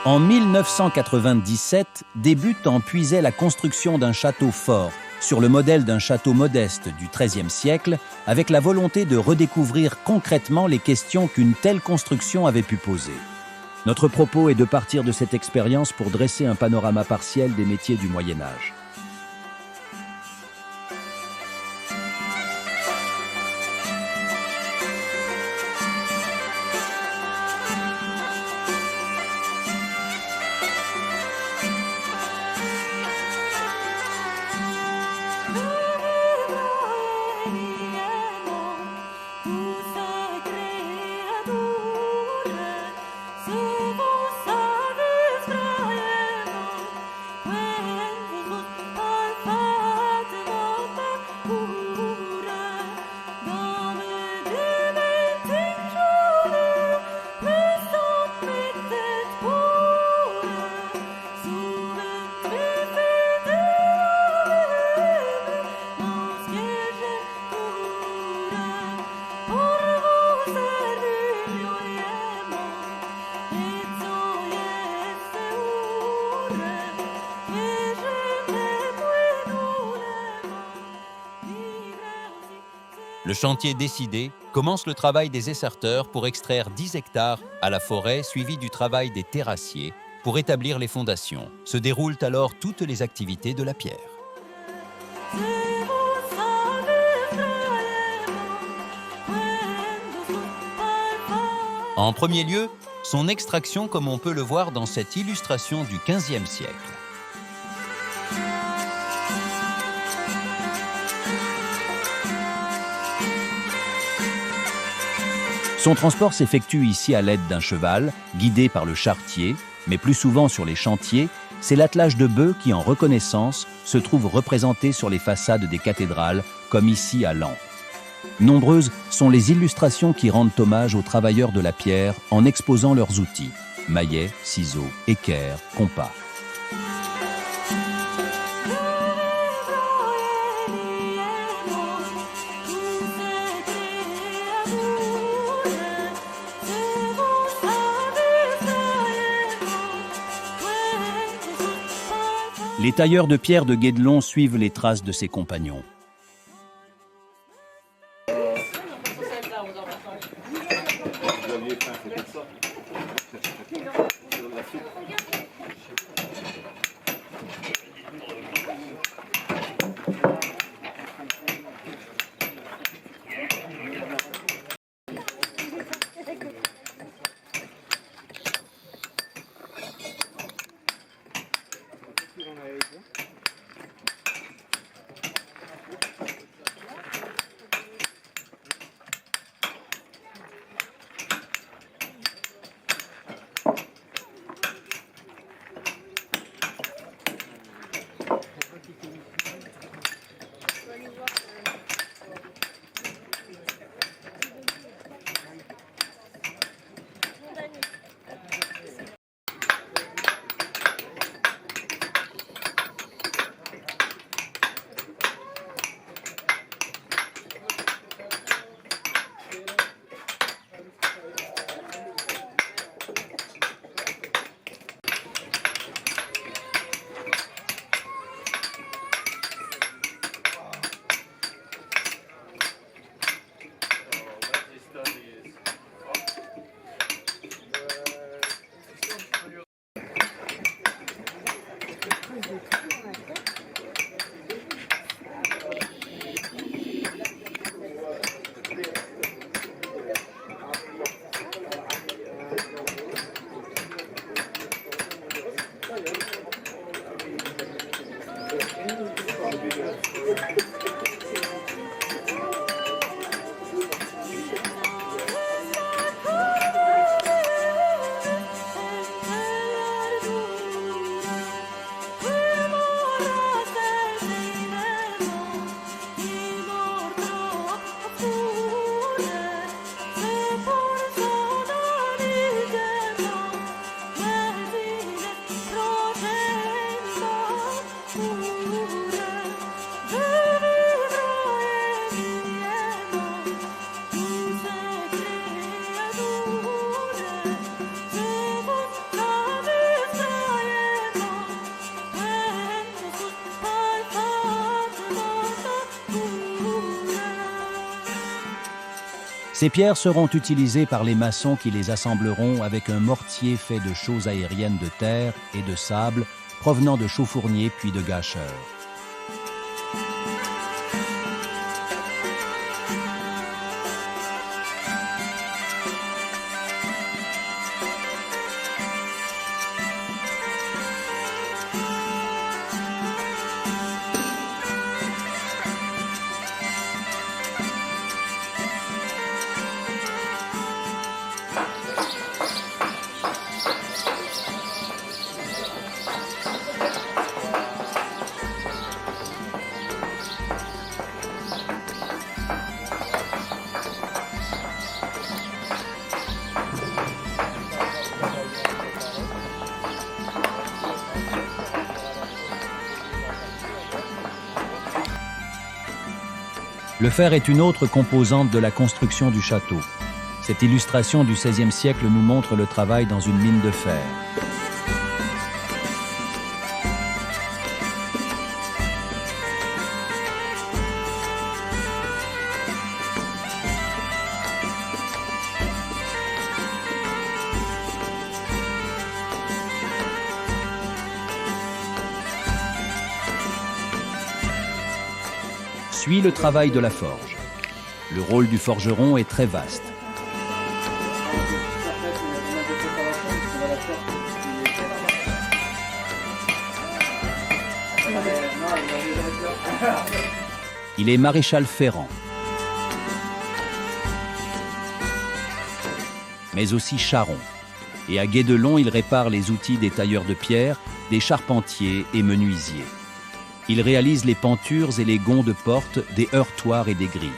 En 1997 débute en Puisaye la construction d'un château fort, sur le modèle d'un château modeste du XIIIe siècle, avec la volonté de redécouvrir concrètement les questions qu'une telle construction avait pu poser. Notre propos est de partir de cette expérience pour dresser un panorama partiel des métiers du Moyen-Âge. Le chantier décidé, commence le travail des esserteurs pour extraire 10 hectares à la forêt, suivi du travail des terrassiers pour établir les fondations. Se déroulent alors toutes les activités de la pierre. En premier lieu, son extraction comme on peut le voir dans cette illustration du XVe siècle. Son transport s'effectue ici à l'aide d'un cheval, guidé par le charretier, mais plus souvent sur les chantiers, c'est l'attelage de bœufs qui, en reconnaissance, se trouve représenté sur les façades des cathédrales, comme ici à Laon. Nombreuses sont les illustrations qui rendent hommage aux travailleurs de la pierre en exposant leurs outils, maillets, ciseaux, équerres, compas. Les tailleurs de pierre de Guédelon suivent les traces de ses compagnons. Ces pierres seront utilisées par les maçons qui les assembleront avec un mortier fait de chaux aériennes de terre et de sable provenant de chauffourniers puis de gâcheurs. Le fer est une autre composante de la construction du château. Cette illustration du XVIe siècle nous montre le travail dans une mine de fer. Suit le travail de la forge. Le rôle du forgeron est très vaste. Il est maréchal ferrant, mais aussi charron. Et à Guédelon, il répare les outils des tailleurs de pierre, des charpentiers et menuisiers. Il réalise les pentures et les gonds de porte, des heurtoirs et des grilles.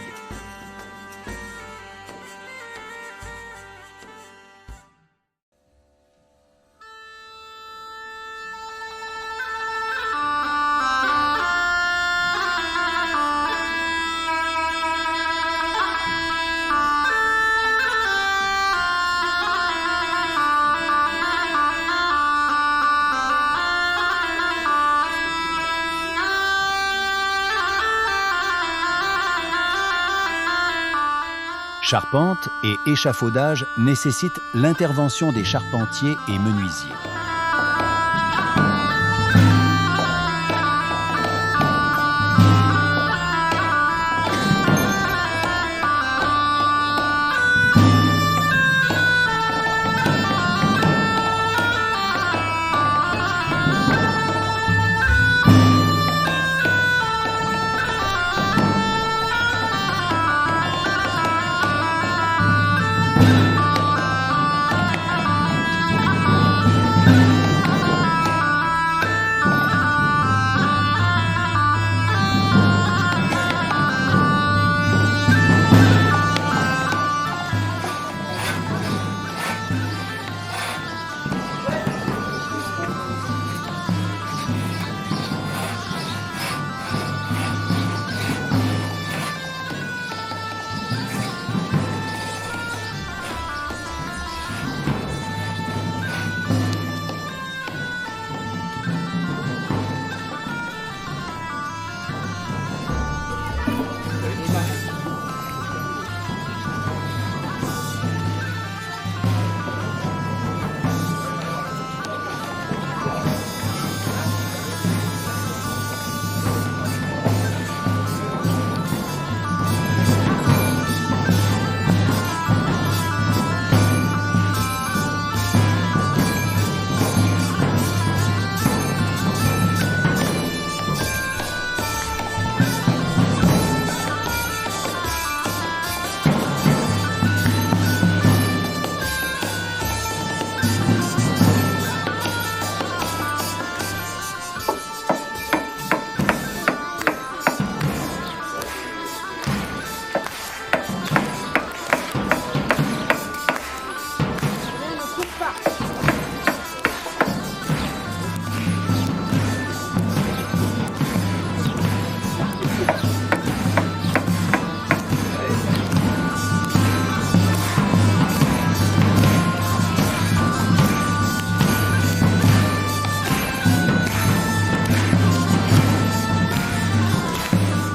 Charpente et échafaudage nécessitent l'intervention des charpentiers et menuisiers.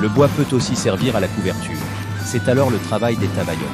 Le bois peut aussi servir à la couverture. C'est alors le travail des tavailleurs.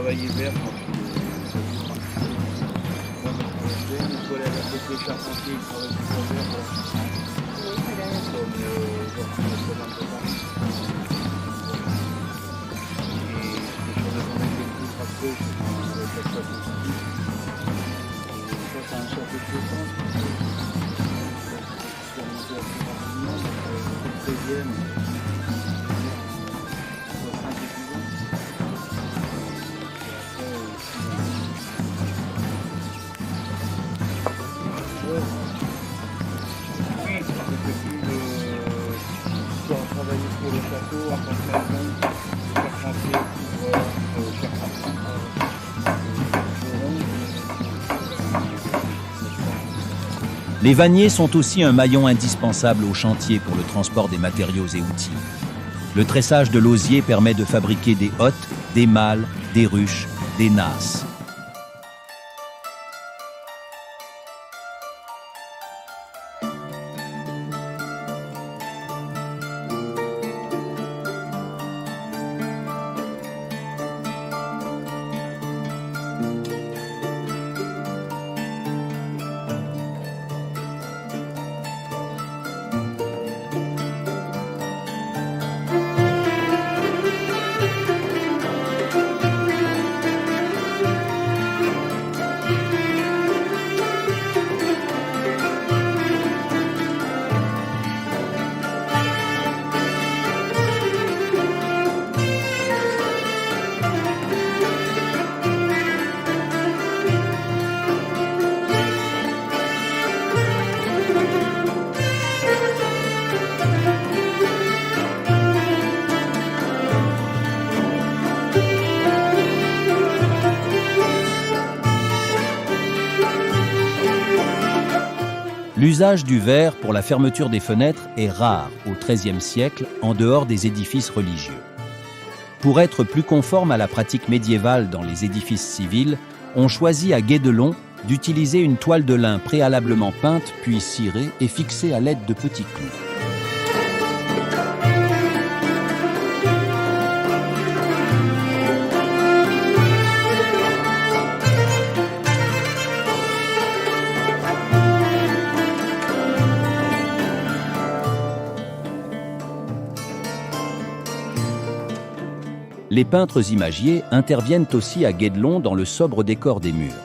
travailler vert quand nettoyer les charpentiers, ils travaillent du bois vert, comme un peu Paris. Et sur le domaine des petits tracteurs, avec la station publique, ça c'est un chef de puissance. C'est remonté assez rapidement, le 13e. Travailler pour le château, en tant que maison, charpentier, Les vanniers sont aussi un maillon indispensable au chantier pour le transport des matériaux et outils. Le tressage de l'osier permet de fabriquer des hottes, des malles, des ruches, des nasses. L'usage du verre pour la fermeture des fenêtres est rare au XIIIe siècle en dehors des édifices religieux. Pour être plus conforme à la pratique médiévale dans les édifices civils, on choisit à Guédelon d'utiliser une toile de lin préalablement peinte puis cirée et fixée à l'aide de petits clous. Les peintres imagiers interviennent aussi à Guédelon dans le sobre décor des murs.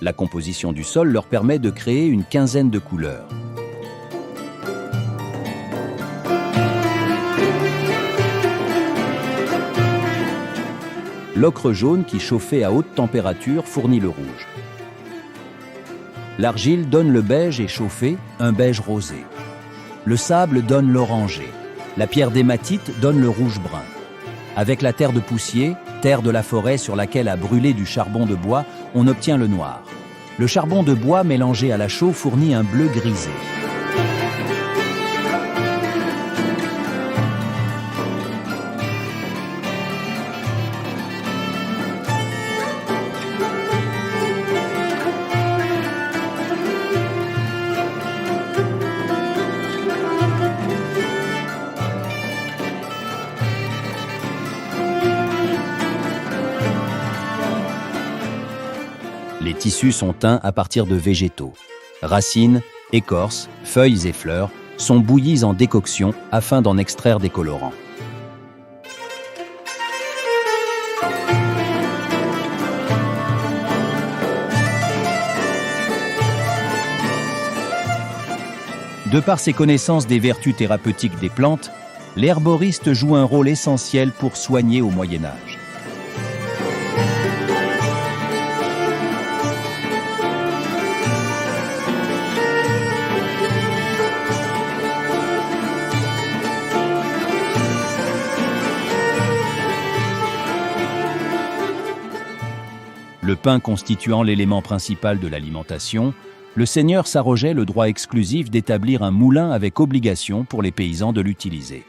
La composition du sol leur permet de créer une quinzaine de couleurs. L'ocre jaune qui, chauffé à haute température, fournit le rouge. L'argile donne le beige et chauffé, un beige rosé. Le sable donne l'orangé. La pierre d'hématite donne le rouge-brun. Avec la terre de Poussier, terre de la forêt sur laquelle a brûlé du charbon de bois, on obtient le noir. Le charbon de bois mélangé à la chaux fournit un bleu grisé. Les tissus sont teints à partir de végétaux. Racines, écorces, feuilles et fleurs sont bouillis en décoction afin d'en extraire des colorants. De par ses connaissances des vertus thérapeutiques des plantes, l'herboriste joue un rôle essentiel pour soigner au Moyen Âge. le pain constituant l'élément principal de l'alimentation, le seigneur s'arrogeait le droit exclusif d'établir un moulin avec obligation pour les paysans de l'utiliser.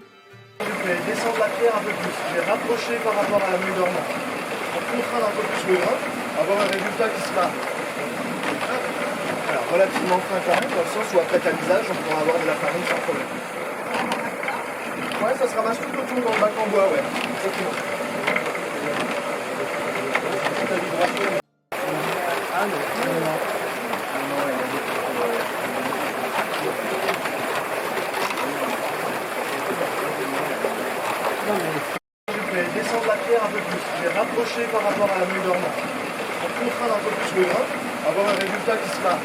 Je vais descendre la pierre un peu plus, je vais rapprocher par rapport à la mue dormante. Pour contraindre un peu plus le grain, avoir un résultat qui sera relativement fin quand même, dans le sens où après tamisage, on pourra avoir de la farine sans problème. Ouais, ça se ramasse tout autour dans le bac en bois, ouais. Exactement. Ah non, je vais descendre la pierre un peu plus, je vais rapprocher par rapport à la mue dormante. Pour contraindre un peu plus le grain, avoir un résultat qui sera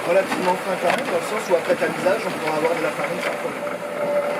relativement fin quand même, dans le sens où après tamisage, on pourra avoir de la farine sans problème.